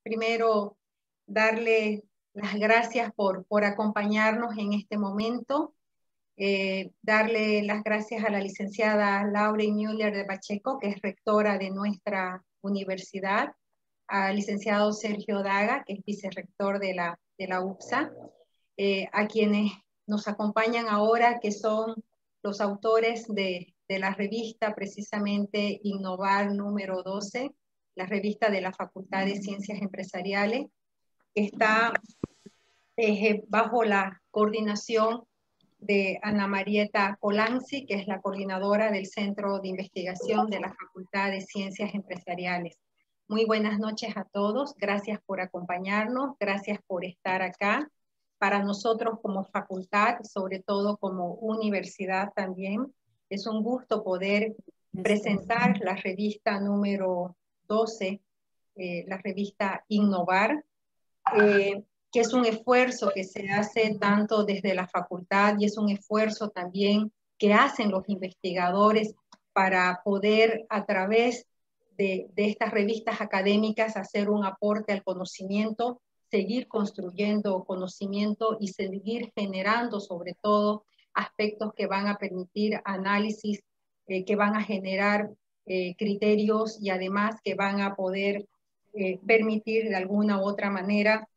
primero darle las gracias por acompañarnos en este momento. Darle las gracias a la licenciada Lauren Müller de Pacheco, que es rectora de nuestra universidad, al licenciado Sergio Daga, que es vicerrector de la UPSA, a quienes nos acompañan ahora, que son los autores de la revista precisamente Innovar número 12, la revista de la Facultad de Ciencias Empresariales, que está bajo la coordinación de Ana Marieta Colanzi, que es la coordinadora del Centro de Investigación de la Facultad de Ciencias Empresariales. Muy buenas noches a todos, gracias por acompañarnos, gracias por estar acá. Para nosotros como facultad, sobre todo como universidad también, es un gusto poder presentar la revista número 12, la revista Innovar, que es un esfuerzo que se hace tanto desde la facultad y es un esfuerzo también que hacen los investigadores para poder a través de estas revistas académicas hacer un aporte al conocimiento, seguir construyendo conocimiento y seguir generando sobre todo aspectos que van a permitir análisis, que van a generar criterios y además que van a poder permitir de alguna u otra manera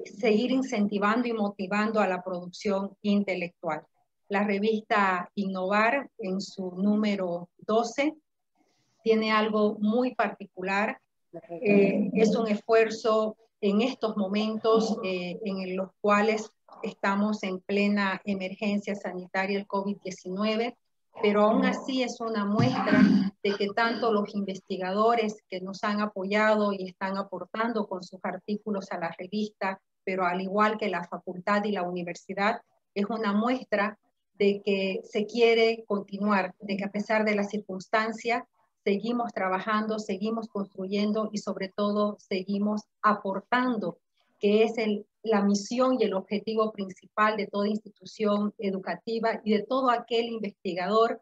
seguir incentivando y motivando a la producción intelectual. La revista Innovar, en su número 12, tiene algo muy particular. Es un esfuerzo en estos momentos en los cuales estamos en plena emergencia sanitaria, el COVID-19, pero aún así es una muestra de que tanto los investigadores que nos han apoyado y están aportando con sus artículos a la revista, pero al igual que la facultad y la universidad, es una muestra de que se quiere continuar, de que a pesar de las circunstancias, seguimos trabajando, seguimos construyendo y sobre todo seguimos aportando, que es la misión y el objetivo principal de toda institución educativa y de todo aquel investigador,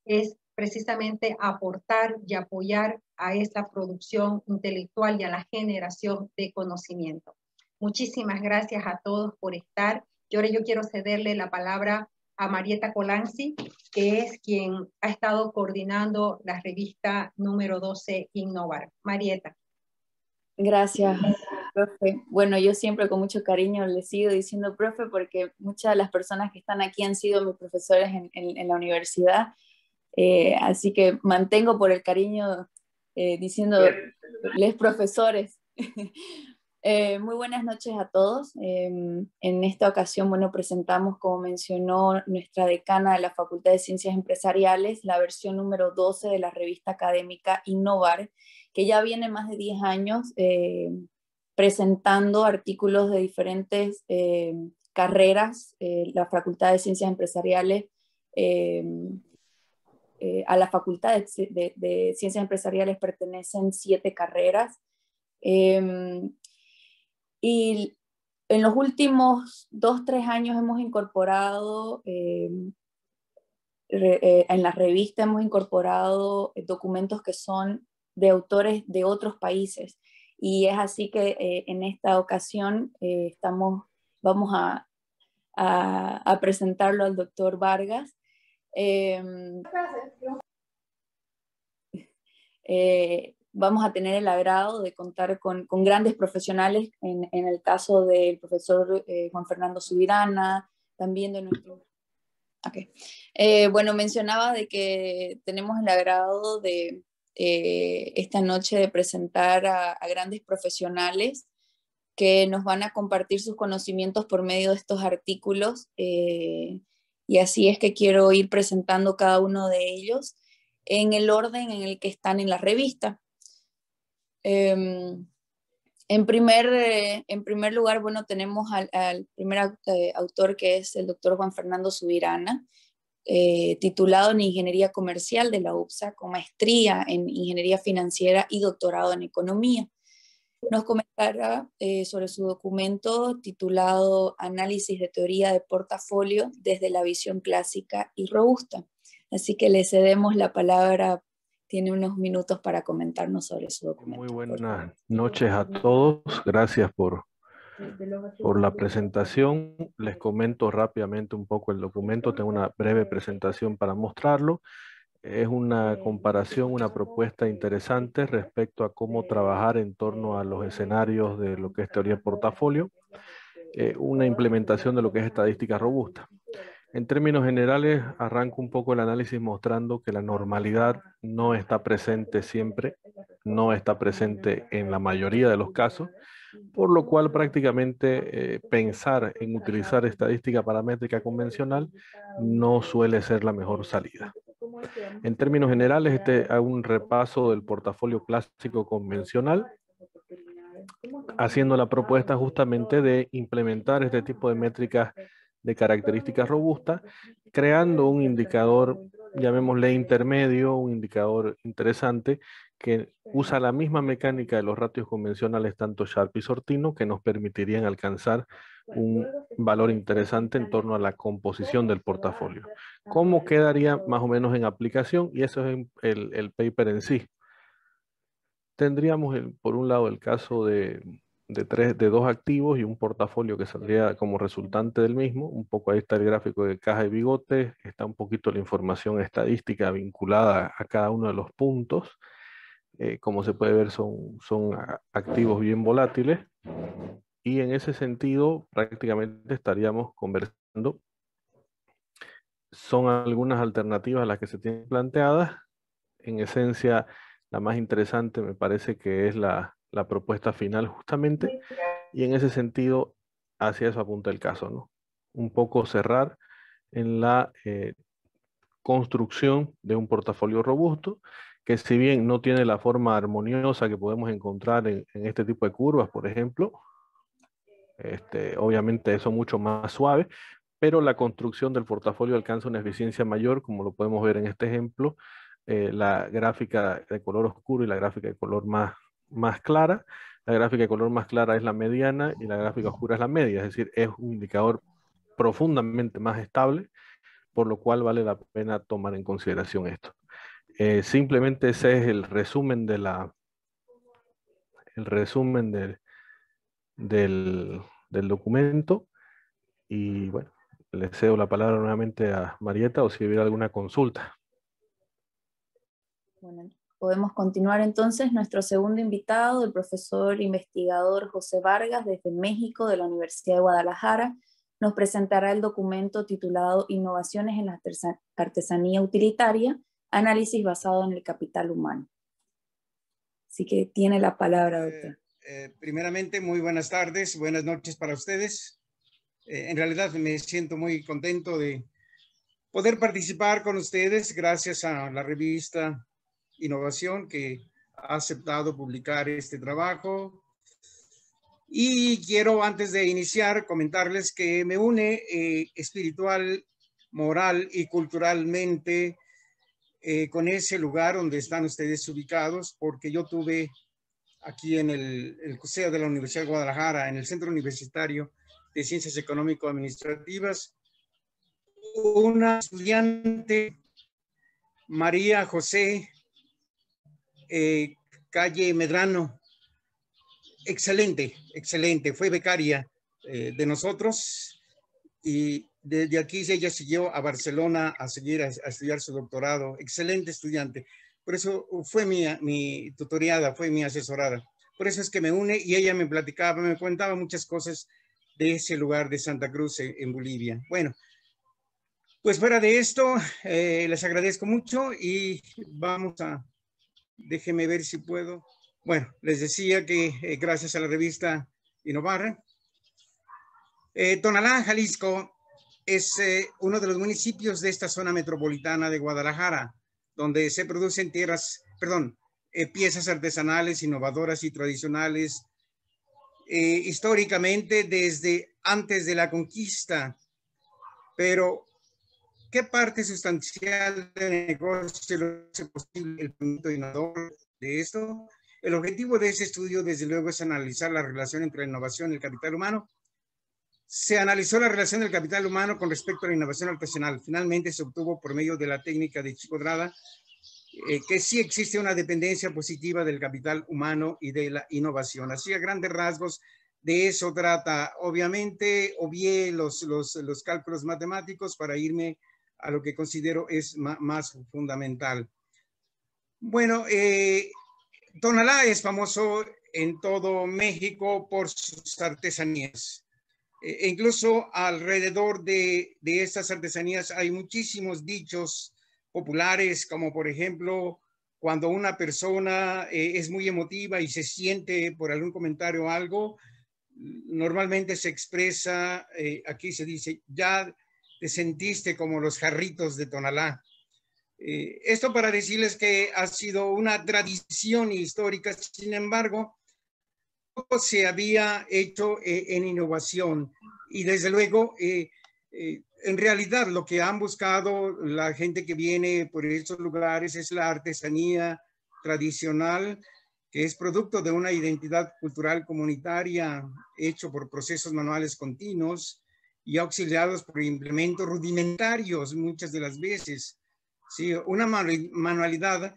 es precisamente aportar y apoyar a esa producción intelectual y a la generación de conocimiento. Muchísimas gracias a todos por estar. Y ahora yo quiero cederle la palabra a Marieta Colanzi, que es quien ha estado coordinando la revista número 12 Innovar. Marieta. Gracias, profe. Bueno, yo siempre con mucho cariño le sigo diciendo profe porque muchas de las personas que están aquí han sido mis profesores en la universidad, así que mantengo por el cariño diciéndoles profesores. Muy buenas noches a todos. En esta ocasión, bueno, presentamos, como mencionó nuestra decana de la Facultad de Ciencias Empresariales, la versión número 12 de la revista académica Innovar, que ya viene más de 10 años presentando artículos de diferentes carreras. La Facultad de Ciencias Empresariales, a la Facultad de Ciencias Empresariales pertenecen 7 carreras. Y en los últimos 2-3 años hemos incorporado, en la revista hemos incorporado documentos que son de autores de otros países. Y es así que en esta ocasión vamos a presentarlo al doctor Vargas. Vamos a tener el agrado de contar con grandes profesionales, en el caso del profesor Juan Fernando Subirana, también de nuestro... Okay. Bueno, mencionaba de que tenemos el agrado de esta noche de presentar a grandes profesionales que nos van a compartir sus conocimientos por medio de estos artículos, y así es que quiero ir presentando cada uno de ellos en el orden en el que están en la revista. En primer lugar, bueno, tenemos al primer autor, que es el doctor Juan Fernando Subirana, titulado en Ingeniería Comercial de la UPSA, con maestría en Ingeniería Financiera y doctorado en Economía. Nos comentará sobre su documento titulado Análisis de Teoría de Portafolio desde la visión clásica y robusta. Así que le cedemos la palabra tiene unos minutos para comentarnos sobre su documento. Muy buenas noches a todos. Gracias por la presentación. Les comento rápidamente un poco el documento. Tengo una breve presentación para mostrarlo. Es una comparación, una propuesta interesante respecto a cómo trabajar en torno a los escenarios de lo que es teoría de portafolio, una implementación de lo que es estadística robusta. En términos generales, arranco un poco el análisis mostrando que la normalidad no está presente siempre, no está presente en la mayoría de los casos, por lo cual prácticamente pensar en utilizar estadística paramétrica convencional no suele ser la mejor salida. En términos generales, hago un repaso del portafolio clásico convencional, haciendo la propuesta justamente de implementar este tipo de métricas de características robustas, creando un indicador, llamémosle intermedio, un indicador interesante, que usa la misma mecánica de los ratios convencionales, tanto Sharpe y Sortino, que nos permitirían alcanzar un valor interesante en torno a la composición del portafolio. ¿Cómo quedaría más o menos en aplicación? Y eso es el paper en sí. Tendríamos, por un lado, el caso de dos activos y un portafolio que saldría como resultante del mismo. Un poco ahí está el gráfico de caja y bigote, está un poquito la información estadística vinculada a cada uno de los puntos. Como se puede ver, son activos bien volátiles, y en ese sentido prácticamente estaríamos conversando. Son algunas alternativas las que se tienen planteadas. En esencia, la más interesante me parece que es la propuesta final justamente, y en ese sentido hacia eso apunta el caso, ¿no? Un poco cerrar en la construcción de un portafolio robusto, que si bien no tiene la forma armoniosa que podemos encontrar en este tipo de curvas, por ejemplo, obviamente eso mucho más suave, pero la construcción del portafolio alcanza una eficiencia mayor, como lo podemos ver en este ejemplo, la gráfica de color oscuro y la gráfica de color más clara. La gráfica de color más clara es la mediana y la gráfica oscura es la media, es decir, es un indicador profundamente más estable, por lo cual vale la pena tomar en consideración esto. Simplemente ese es el resumen del documento, y bueno, le cedo la palabra nuevamente a Marieta, o si hubiera alguna consulta. Bueno, podemos continuar entonces. Nuestro segundo invitado, el profesor investigador José Vargas, desde México, de la Universidad de Guadalajara, nos presentará el documento titulado Innovaciones en la artesanía utilitaria, análisis basado en el capital humano. Así que tiene la palabra, doctor. Primeramente, muy buenas tardes, buenas noches para ustedes. En realidad me siento muy contento de poder participar con ustedes gracias a la revista Innovación, que ha aceptado publicar este trabajo. Y quiero, antes de iniciar, comentarles que me une espiritual, moral y culturalmente con ese lugar donde están ustedes ubicados, porque yo tuve aquí en el CUSEA de la Universidad de Guadalajara, en el Centro Universitario de Ciencias Económico-Administrativas, una estudiante, María José Calle Medrano. Excelente, excelente. Fue becaria de nosotros, y desde aquí ella siguió a Barcelona a seguir a estudiar su doctorado. Excelente estudiante. Por eso fue mi tutoriada, fue mi asesorada. Por eso es que me une, y ella me platicaba, me contaba muchas cosas de ese lugar de Santa Cruz en Bolivia. Bueno, pues fuera de esto, les agradezco mucho y vamos a... Déjenme ver si puedo. Bueno, les decía que gracias a la revista Innovar, Tonalá, Jalisco, es uno de los municipios de esta zona metropolitana de Guadalajara, donde se producen piezas artesanales, innovadoras y tradicionales, históricamente desde antes de la conquista. Pero, ¿qué parte sustancial del negocio lo hace posible el punto innovador de esto? El objetivo de ese estudio, desde luego, es analizar la relación entre la innovación y el capital humano. Se analizó la relación del capital humano con respecto a la innovación artesanal. Finalmente se obtuvo por medio de la técnica de Chico Drada que sí existe una dependencia positiva del capital humano y de la innovación. Así, a grandes rasgos, de eso trata. Obviamente, obvié los cálculos matemáticos para irme a lo que considero es más fundamental. Bueno, Tonalá es famoso en todo México por sus artesanías. Incluso alrededor de estas artesanías hay muchísimos dichos populares, como por ejemplo, cuando una persona es muy emotiva y se siente por algún comentario o algo, normalmente se expresa, aquí se dice, ya te sentiste como los jarritos de Tonalá. Esto para decirles que ha sido una tradición histórica, sin embargo, se había hecho en innovación y desde luego en realidad lo que han buscado la gente que viene por estos lugares es la artesanía tradicional, que es producto de una identidad cultural comunitaria hecho por procesos manuales continuos y auxiliados por implementos rudimentarios muchas de las veces. Sí, una manualidad.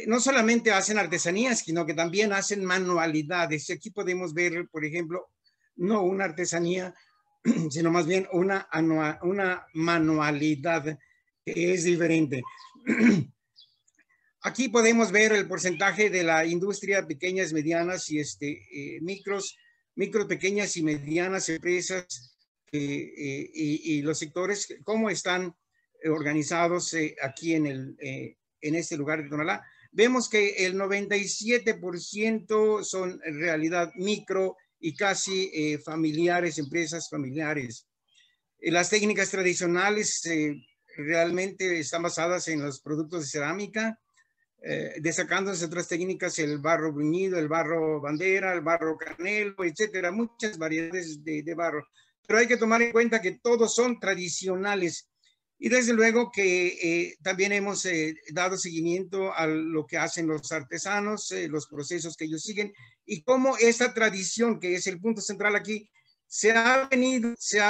No solamente hacen artesanías, sino que también hacen manualidades. Aquí podemos ver, por ejemplo, no una artesanía, sino más bien una manualidad que es diferente. Aquí podemos ver el porcentaje de la industria pequeñas, medianas y micros, pequeñas y medianas empresas y los sectores, cómo están organizados aquí en este lugar de Tonalá. Vemos que el 97% son en realidad micro y casi familiares, empresas familiares. Las técnicas tradicionales realmente están basadas en los productos de cerámica, destacándose otras técnicas, el barro bruñido, el barro bandera, el barro canelo, etcétera, muchas variedades de barro. Pero hay que tomar en cuenta que todos son tradicionales. Y desde luego que también hemos dado seguimiento a lo que hacen los artesanos, los procesos que ellos siguen y cómo esta tradición, que es el punto central aquí, se ha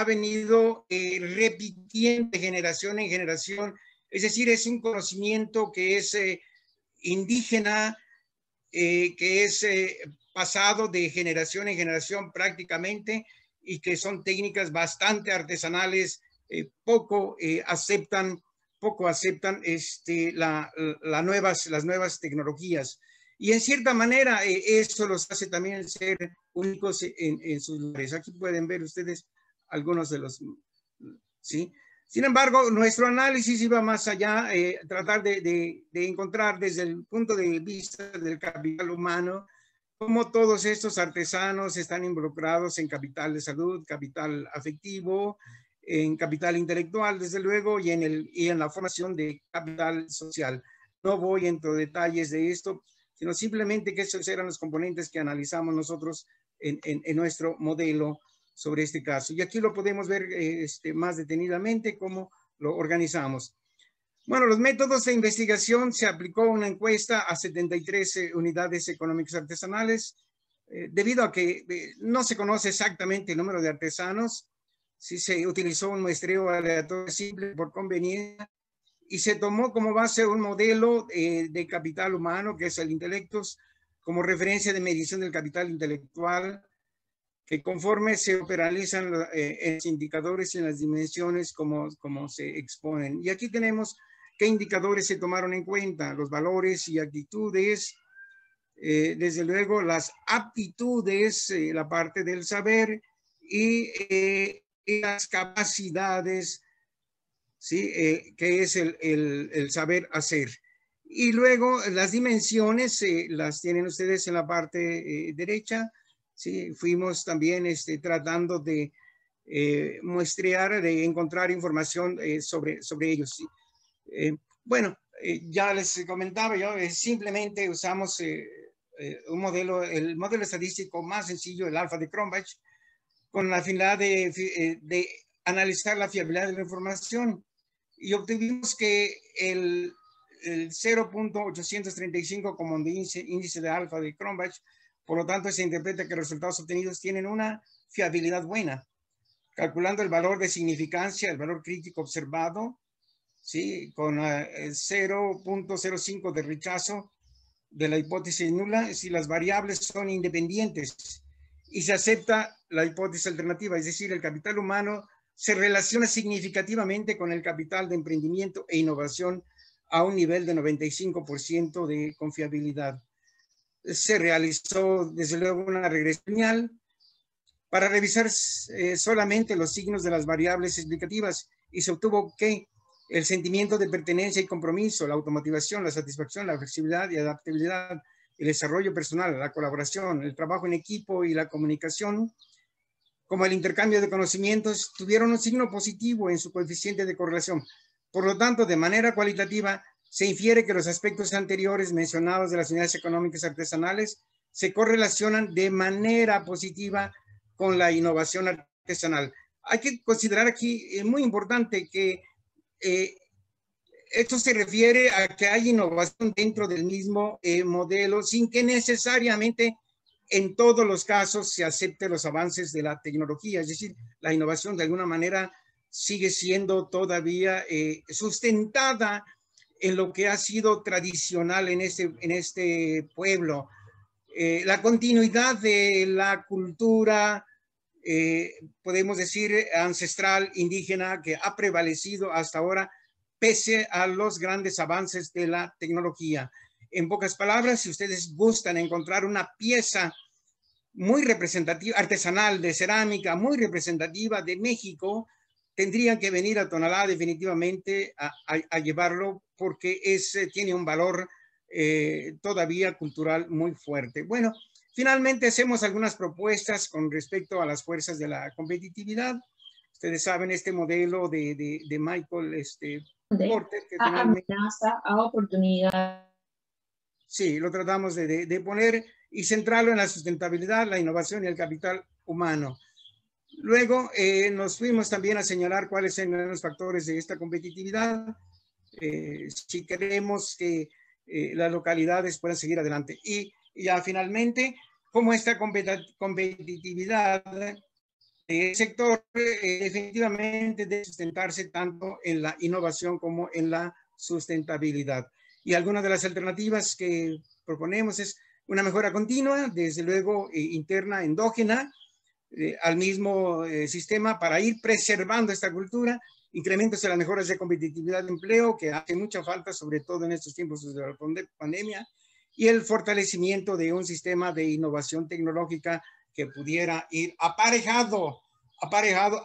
venido repitiendo de generación en generación. Es decir, es un conocimiento que es indígena, que es pasado de generación en generación prácticamente y que son técnicas bastante artesanales. Poco aceptan las nuevas tecnologías. Y en cierta manera eso los hace también ser únicos en sus lugares. Aquí pueden ver ustedes algunos de los, ¿sí? Sin embargo, nuestro análisis iba más allá, tratar de encontrar desde el punto de vista del capital humano, cómo todos estos artesanos están involucrados en capital de salud, capital afectivo, en capital intelectual, desde luego, y en la formación de capital social. No voy entre detalles de esto, sino simplemente que esos eran los componentes que analizamos nosotros en nuestro modelo sobre este caso. Y aquí lo podemos ver más detenidamente cómo lo organizamos. Bueno, los métodos de investigación: se aplicó una encuesta a 73 unidades económicas artesanales, debido a que no se conoce exactamente el número de artesanos. Sí, se utilizó un muestreo aleatorio simple por conveniencia y se tomó como base un modelo de capital humano, que es el Intellectus, como referencia de medición del capital intelectual, que conforme se operarizan en los indicadores y en las dimensiones como se exponen. Y aquí tenemos qué indicadores se tomaron en cuenta: los valores y actitudes, desde luego las aptitudes, la parte del saber y las capacidades, ¿sí? Que es el saber hacer. Y luego las dimensiones las tienen ustedes en la parte derecha. Sí, fuimos también tratando de muestrear, de encontrar información sobre ellos. ¿Sí? Bueno, ya les comentaba yo, simplemente usamos un modelo, el modelo estadístico más sencillo, el alfa de Cronbach, con la finalidad de analizar la fiabilidad de la información. Y obtuvimos que el 0.835 como índice de alfa de Cronbach. Por lo tanto, se interpreta que los resultados obtenidos tienen una fiabilidad buena. Calculando el valor de significancia, el valor crítico observado, ¿sí? Con 0.05 de rechazo de la hipótesis nula si las variables son independientes y se acepta la hipótesis alternativa, es decir, el capital humano se relaciona significativamente con el capital de emprendimiento e innovación a un nivel de 95% de confiabilidad. Se realizó, desde luego, una regresión para revisar solamente los signos de las variables explicativas y se obtuvo que el sentimiento de pertenencia y compromiso, la automotivación, la satisfacción, la flexibilidad y adaptabilidad, el desarrollo personal, la colaboración, el trabajo en equipo y la comunicación, como el intercambio de conocimientos, tuvieron un signo positivo en su coeficiente de correlación. Por lo tanto, de manera cualitativa, se infiere que los aspectos anteriores mencionados de las unidades económicas artesanales se correlacionan de manera positiva con la innovación artesanal. Hay que considerar aquí, es muy importante que esto se refiere a que hay innovación dentro del mismo modelo, sin que necesariamente en todos los casos se acepte los avances de la tecnología. Es decir, la innovación de alguna manera sigue siendo todavía sustentada en lo que ha sido tradicional en este pueblo. La continuidad de la cultura, podemos decir, ancestral, indígena, que ha prevalecido hasta ahora, pese a los grandes avances de la tecnología. En pocas palabras, si ustedes gustan encontrar una pieza muy representativa, artesanal, de cerámica, muy representativa de México, tendrían que venir a Tonalá definitivamente a llevarlo porque tiene un valor todavía cultural muy fuerte. Bueno, finalmente hacemos algunas propuestas con respecto a las fuerzas de la competitividad. Ustedes saben este modelo de Michael Porter, que finalmente... Amenaza a oportunidad. Sí, lo tratamos de poner y centrarlo en la sustentabilidad, la innovación y el capital humano. Luego nos fuimos también a señalar cuáles son los factores de esta competitividad, si queremos que las localidades puedan seguir adelante. Y ya finalmente, cómo esta competitividad del sector definitivamente debe sustentarse tanto en la innovación como en la sustentabilidad. Y algunas de las alternativas que proponemos es una mejora continua, desde luego interna, endógena, al mismo sistema para ir preservando esta cultura, incrementos en las mejoras de competitividad de empleo, que hace mucha falta, sobre todo en estos tiempos de la pandemia, y el fortalecimiento de un sistema de innovación tecnológica que pudiera ir aparejado,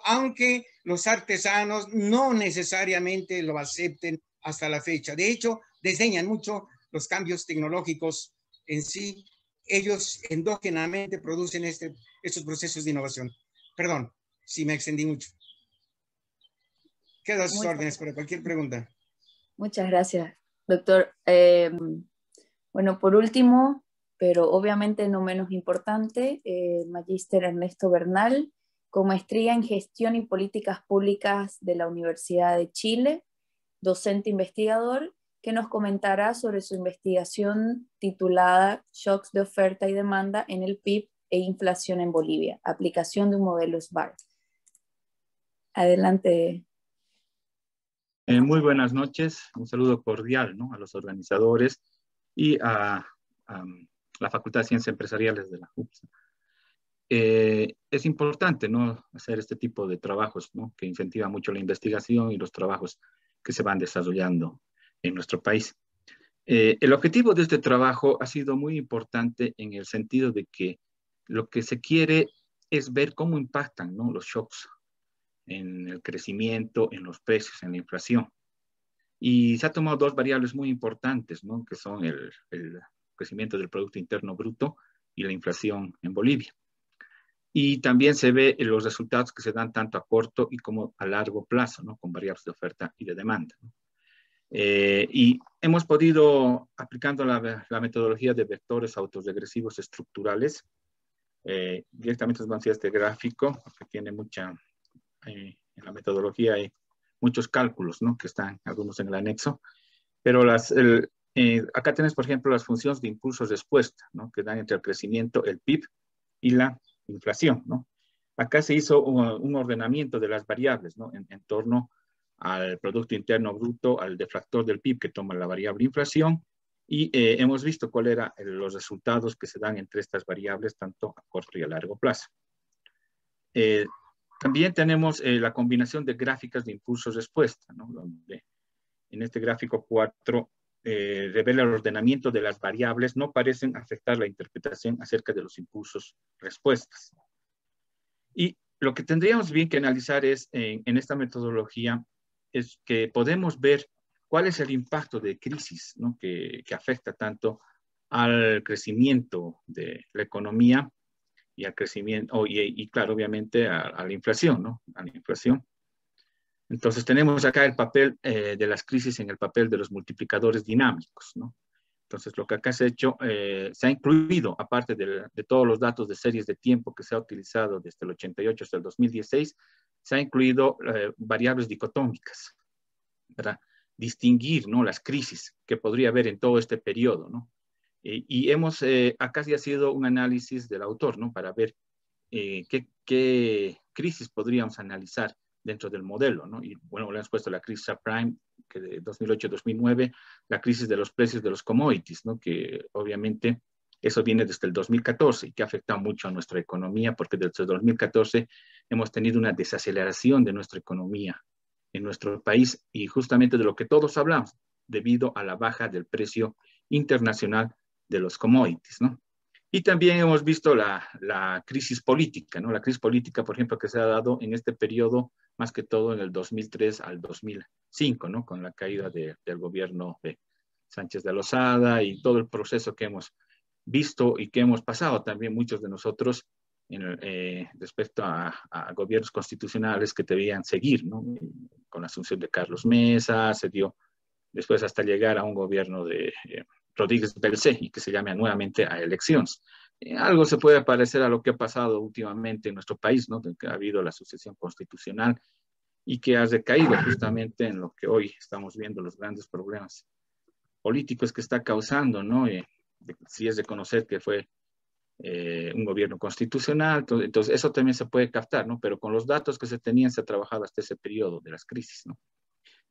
aunque los artesanos no necesariamente lo acepten hasta la fecha. De hecho, desdeñan mucho los cambios tecnológicos en sí. Ellos endógenamente producen estos procesos de innovación. Perdón, si me extendí mucho. Quedo a sus órdenes para cualquier pregunta. Muchas gracias, doctor. Bueno, por último, pero obviamente no menos importante, el magíster Ernesto Bernal, con maestría en Gestión y Políticas Públicas de la Universidad de Chile, docente investigador, que nos comentará sobre su investigación titulada Shocks de oferta y demanda en el PIB e inflación en Bolivia, aplicación de un modelo SBAR. Adelante. Muy buenas noches, un saludo cordial, ¿no?, a los organizadores y a la Facultad de Ciencias Empresariales de la UPSA. Es importante, ¿no?, hacer este tipo de trabajos, ¿no?, que incentiva mucho la investigación y los trabajos que se van desarrollando en nuestro país. El objetivo de este trabajo ha sido muy importante en el sentido de que lo que se quiere es ver cómo impactan, ¿no?, los shocks en el crecimiento, en los precios, en la inflación. Y se ha tomado dos variables muy importantes, ¿no?, que son el crecimiento del Producto Interno Bruto y la inflación en Bolivia. Y también se ve los resultados que se dan tanto a corto y como a largo plazo, ¿no?, con variables de oferta y de demanda, ¿no? Y hemos podido, aplicando la metodología de vectores autorregresivos estructurales, directamente vamos a este gráfico, que tiene mucha, en la metodología hay muchos cálculos, ¿no?, que están algunos en el anexo, pero acá tenés, por ejemplo, las funciones de impulso-respuesta, ¿no?, que dan entre el crecimiento, el PIB y la inflación, ¿no? Acá se hizo un ordenamiento de las variables, ¿no?, en torno al Producto Interno Bruto, al deflactor del PIB que toma la variable inflación, y hemos visto cuáles eran los resultados que se dan entre estas variables, tanto a corto y a largo plazo. También tenemos la combinación de gráficas de impulso-respuesta, ¿no? Donde en este gráfico 4 revela el ordenamiento de las variables, no parecen afectar la interpretación acerca de los impulsos-respuestas. Y lo que tendríamos bien que analizar es, en esta metodología, es que podemos ver cuál es el impacto de crisis, ¿no? que afecta tanto al crecimiento de la economía y al crecimiento, y claro, obviamente a la inflación, ¿no? A la inflación. Entonces tenemos acá el papel de las crisis en el papel de los multiplicadores dinámicos, ¿no? Entonces lo que acá se ha hecho, se ha incluido, aparte de todos los datos de series de tiempo que se ha utilizado desde el 88 hasta el 2016, se ha incluido variables dicotómicas para distinguir, ¿no? Las crisis que podría haber en todo este periodo, ¿no? Y hemos, acá sí ha sido un análisis del autor, ¿no? Para ver qué crisis podríamos analizar dentro del modelo, ¿no? Y bueno, le hemos puesto la crisis subprime, que de 2008-2009, la crisis de los precios de los commodities, ¿no? Que obviamente eso viene desde el 2014 y que ha afectado mucho a nuestra economía, porque desde el 2014 hemos tenido una desaceleración de nuestra economía en nuestro país, y justamente de lo que todos hablamos, debido a la baja del precio internacional de los commodities, ¿no? Y también hemos visto la crisis política, ¿no? La crisis política, por ejemplo, que se ha dado en este periodo, más que todo en el 2003 al 2005, ¿no? Con la caída del gobierno de Sánchez de Lozada y todo el proceso que hemos visto y que hemos pasado también muchos de nosotros respecto a gobiernos constitucionales que debían seguir, ¿no? Con la asunción de Carlos Mesa, se dio después hasta llegar a un gobierno de Rodríguez Belcé y que se llame nuevamente a elecciones. Algo se puede parecer a lo que ha pasado últimamente en nuestro país, ¿no? Que ha habido la sucesión constitucional y que ha recaído justamente en lo que hoy estamos viendo, los grandes problemas políticos que está causando, ¿no? Si es de conocer que fue un gobierno constitucional, entonces eso también se puede captar, ¿no? Pero con los datos que se tenían se ha trabajado hasta ese periodo de las crisis, ¿no?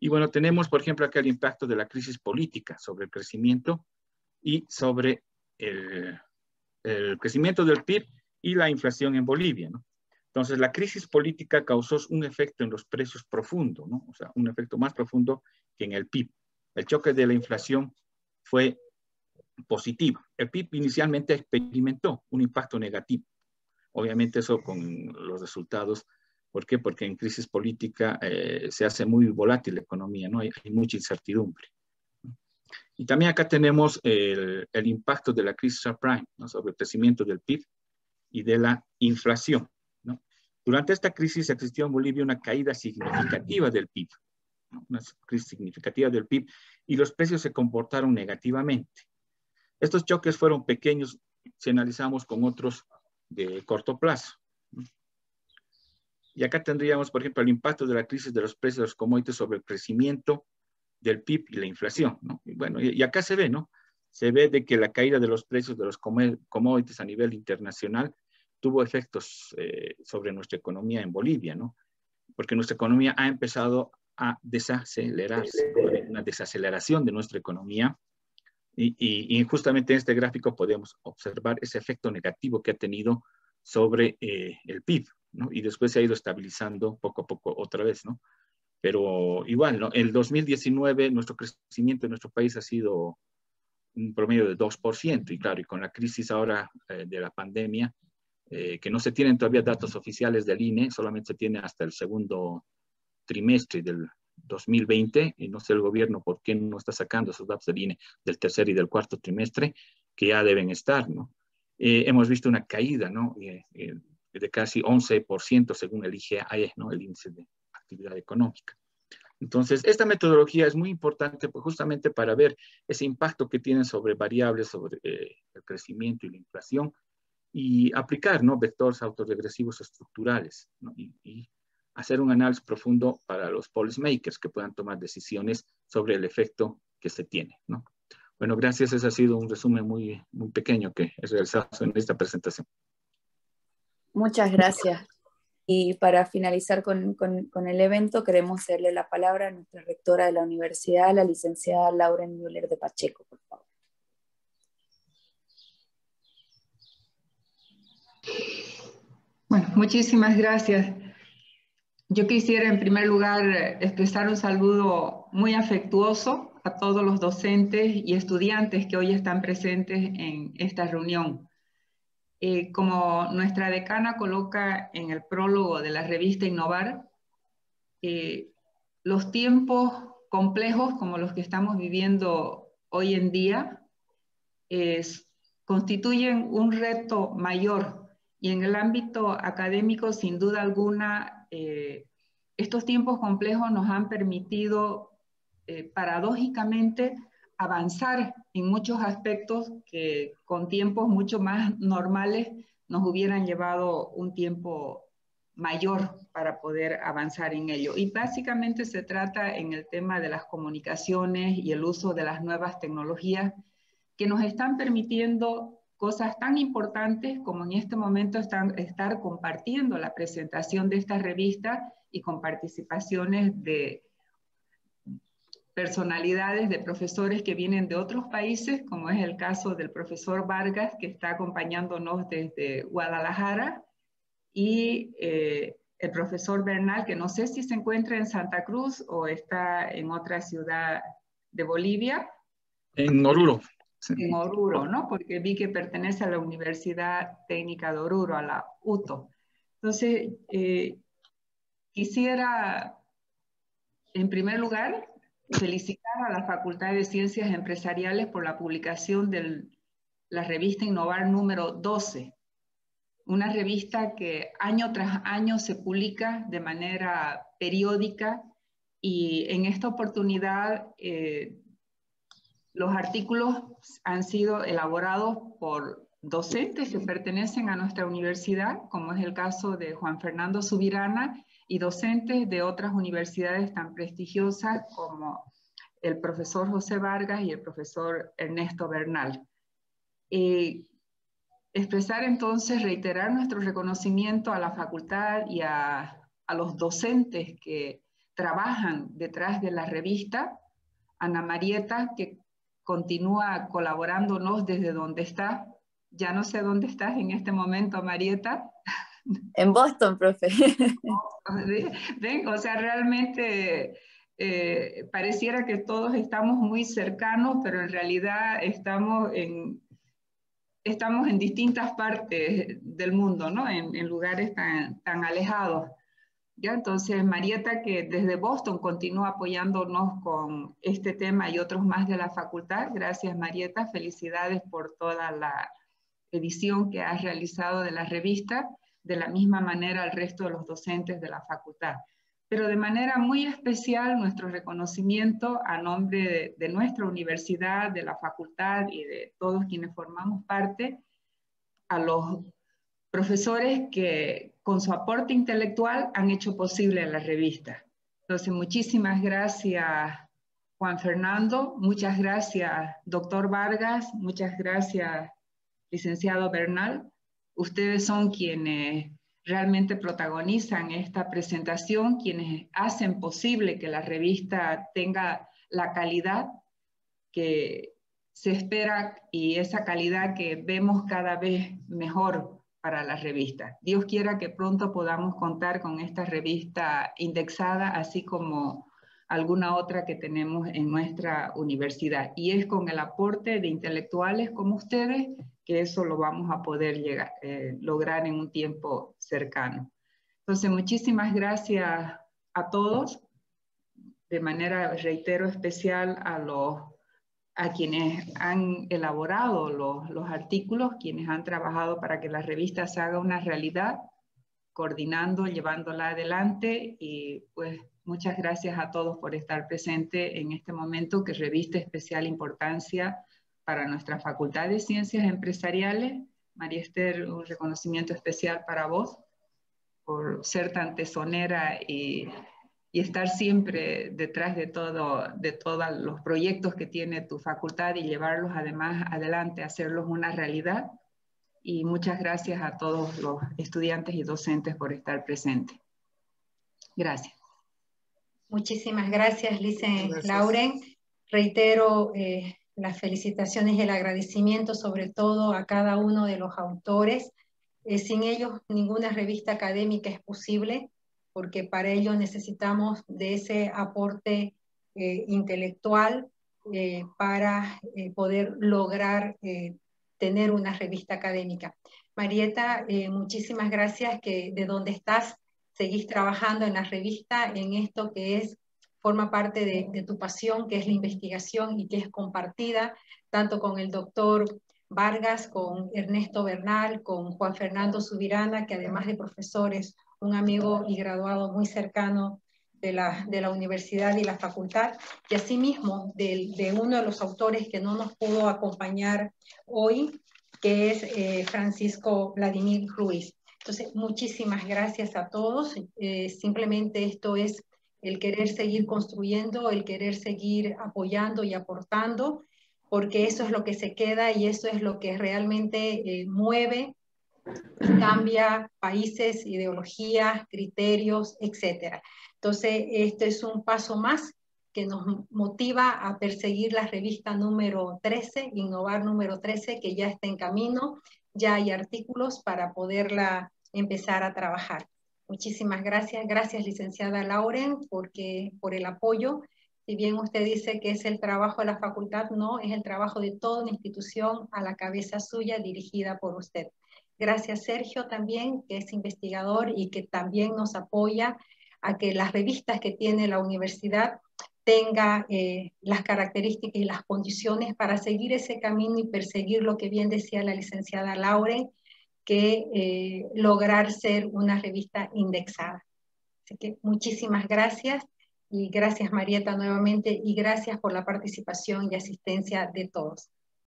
Y bueno, tenemos, por ejemplo, acá el impacto de la crisis política sobre el crecimiento y sobre el crecimiento del PIB y la inflación en Bolivia, ¿no? Entonces, la crisis política causó un efecto en los precios profundo, ¿no? O sea, un efecto más profundo que en el PIB. El choque de la inflación fue positivo. El PIB inicialmente experimentó un impacto negativo. Obviamente eso con los resultados. ¿Por qué? Porque en crisis política se hace muy volátil la economía, ¿no? Hay mucha incertidumbre. Y también acá tenemos el impacto de la crisis subprime, ¿no? Sobre el crecimiento del PIB y de la inflación, ¿no? Durante esta crisis existió en Bolivia una caída significativa del PIB, ¿no? Una crisis significativa del PIB, y los precios se comportaron negativamente. Estos choques fueron pequeños si analizamos con otros de corto plazo, ¿no? Y acá tendríamos, por ejemplo, el impacto de la crisis de los precios de los commodities sobre el crecimiento del PIB y la inflación, ¿no? Y bueno, y acá se ve, ¿no? Se ve de que la caída de los precios de los commodities a nivel internacional tuvo efectos sobre nuestra economía en Bolivia, ¿no? Porque nuestra economía ha empezado a desacelerarse, ¿no? Una desaceleración de nuestra economía. Y justamente en este gráfico podemos observar ese efecto negativo que ha tenido sobre el PIB, ¿no? Y después se ha ido estabilizando poco a poco otra vez, ¿no? Pero igual, ¿no? El 2019 nuestro crecimiento en nuestro país ha sido un promedio de 2%, y claro, y con la crisis ahora de la pandemia, que no se tienen todavía datos oficiales del INE, solamente se tiene hasta el segundo trimestre del 2020, y no sé el gobierno por qué no está sacando esos datos del INE del tercer y del cuarto trimestre, que ya deben estar, ¿no? Hemos visto una caída, ¿no? De casi 11% según el IGAE, ¿no? El índice de actividad económica. Entonces, esta metodología es muy importante pues, justamente para ver ese impacto que tienen sobre variables, sobre el crecimiento y la inflación, y aplicar, ¿no? Vectores autorregresivos estructurales, ¿no? Y hacer un análisis profundo para los policymakers que puedan tomar decisiones sobre el efecto que se tiene, ¿no? Bueno, gracias. Ese ha sido un resumen muy, muy pequeño que he realizado en esta presentación. Muchas gracias. Y para finalizar con el evento, queremos darle la palabra a nuestra rectora de la universidad, la licenciada Lauren Müller de Pacheco, por favor. Bueno, muchísimas gracias. Yo quisiera en primer lugar expresar un saludo muy afectuoso a todos los docentes y estudiantes que hoy están presentes en esta reunión. Como nuestra decana coloca en el prólogo de la revista Innovar, los tiempos complejos como los que estamos viviendo hoy en día constituyen un reto mayor, y en el ámbito académico, sin duda alguna, estos tiempos complejos nos han permitido paradójicamente avanzar en muchos aspectos que con tiempos mucho más normales nos hubieran llevado un tiempo mayor para poder avanzar en ello. Y básicamente se trata en el tema de las comunicaciones y el uso de las nuevas tecnologías que nos están permitiendo cosas tan importantes como en este momento estar compartiendo la presentación de esta revista y con participaciones de personalidades, de profesores que vienen de otros países, como es el caso del profesor Vargas, que está acompañándonos desde Guadalajara, y el profesor Bernal, que no sé si se encuentra en Santa Cruz o está en otra ciudad de Bolivia. En Oruro. Sí. En Oruro, ¿no? Porque vi que pertenece a la Universidad Técnica de Oruro, a la UTO. Entonces, quisiera, en primer lugar, felicitar a la Facultad de Ciencias Empresariales por la publicación de la revista Innovar número 12, una revista que año tras año se publica de manera periódica, y en esta oportunidad los artículos han sido elaborados por docentes que pertenecen a nuestra universidad, como es el caso de Juan Fernando Subirana, y docentes de otras universidades tan prestigiosas como el profesor José Vargas y el profesor Ernesto Bernal. Expresar entonces, reiterar nuestro reconocimiento a la facultad y a los docentes que trabajan detrás de la revista. Ana Marieta, que continúa colaborándonos desde donde está. Ya no sé dónde estás en este momento, Marieta. En Boston, profe. Ven, o sea, realmente pareciera que todos estamos muy cercanos, pero en realidad estamos en distintas partes del mundo, ¿no? En lugares tan alejados. ¿Ya? Entonces, Marieta, que desde Boston continúa apoyándonos con este tema y otros más de la facultad. Gracias, Marieta. Felicidades por toda la edición que has realizado de la revista. De la misma manera al resto de los docentes de la facultad. Pero de manera muy especial, nuestro reconocimiento a nombre de nuestra universidad, de la facultad y de todos quienes formamos parte, a los profesores que con su aporte intelectual han hecho posible la revista. Entonces, muchísimas gracias, Juan Fernando, muchas gracias, doctor Vargas, muchas gracias, licenciado Bernal. Ustedes son quienes realmente protagonizan esta presentación, quienes hacen posible que la revista tenga la calidad que se espera y esa calidad que vemos cada vez mejor para la revista. Dios quiera que pronto podamos contar con esta revista indexada, así como alguna otra que tenemos en nuestra universidad. Y es con el aporte de intelectuales como ustedes que eso lo vamos a poder lograr en un tiempo cercano. Entonces, muchísimas gracias a todos. De manera, reitero, especial a quienes han elaborado los artículos, quienes han trabajado para que la revista se haga una realidad, coordinando, llevándola adelante, y pues muchas gracias a todos por estar presentes en este momento que reviste especial importancia para nuestra Facultad de Ciencias Empresariales. María Esther, un reconocimiento especial para vos por ser tan tesonera y estar siempre detrás de todos los proyectos que tiene tu facultad y llevarlos además adelante, hacerlos una realidad. y muchas gracias a todos los estudiantes y docentes por estar presentes. Gracias. Muchísimas gracias, Licen Lauren. Reitero las felicitaciones y el agradecimiento sobre todo a cada uno de los autores. Sin ellos ninguna revista académica es posible, porque para ello necesitamos de ese aporte intelectual para poder lograr tener una revista académica. Marieta, muchísimas gracias que de donde estás seguís trabajando en la revista, en esto que forma parte de tu pasión, que es la investigación y que es compartida tanto con el doctor Vargas, con Ernesto Bernal, con Juan Fernando Subirana, que además de profesor es un amigo y graduado muy cercano de la universidad y la facultad, y asimismo de uno de los autores que no nos pudo acompañar hoy, que es Francisco Vladimir Ruiz. Entonces, muchísimas gracias a todos. Simplemente esto es el querer seguir construyendo, el querer seguir apoyando y aportando, porque eso es lo que se queda y eso es lo que realmente mueve, cambia países, ideologías, criterios, etc. Entonces, este es un paso más que nos motiva a perseguir la revista número 13, Innovar número 13, que ya está en camino. Ya hay artículos para poderla empezar a trabajar. Muchísimas gracias. Gracias, licenciada Lauren, por el apoyo. Si bien usted dice que es el trabajo de la facultad, no, es el trabajo de toda una institución a la cabeza suya, dirigida por usted. Gracias, Sergio, también, que es investigador y que también nos apoya a que las revistas que tiene la universidad tenga las características y las condiciones para seguir ese camino y perseguir lo que bien decía la licenciada Lauren, que lograr ser una revista indexada. Así que muchísimas gracias, y gracias Marieta nuevamente, y gracias por la participación y asistencia de todos.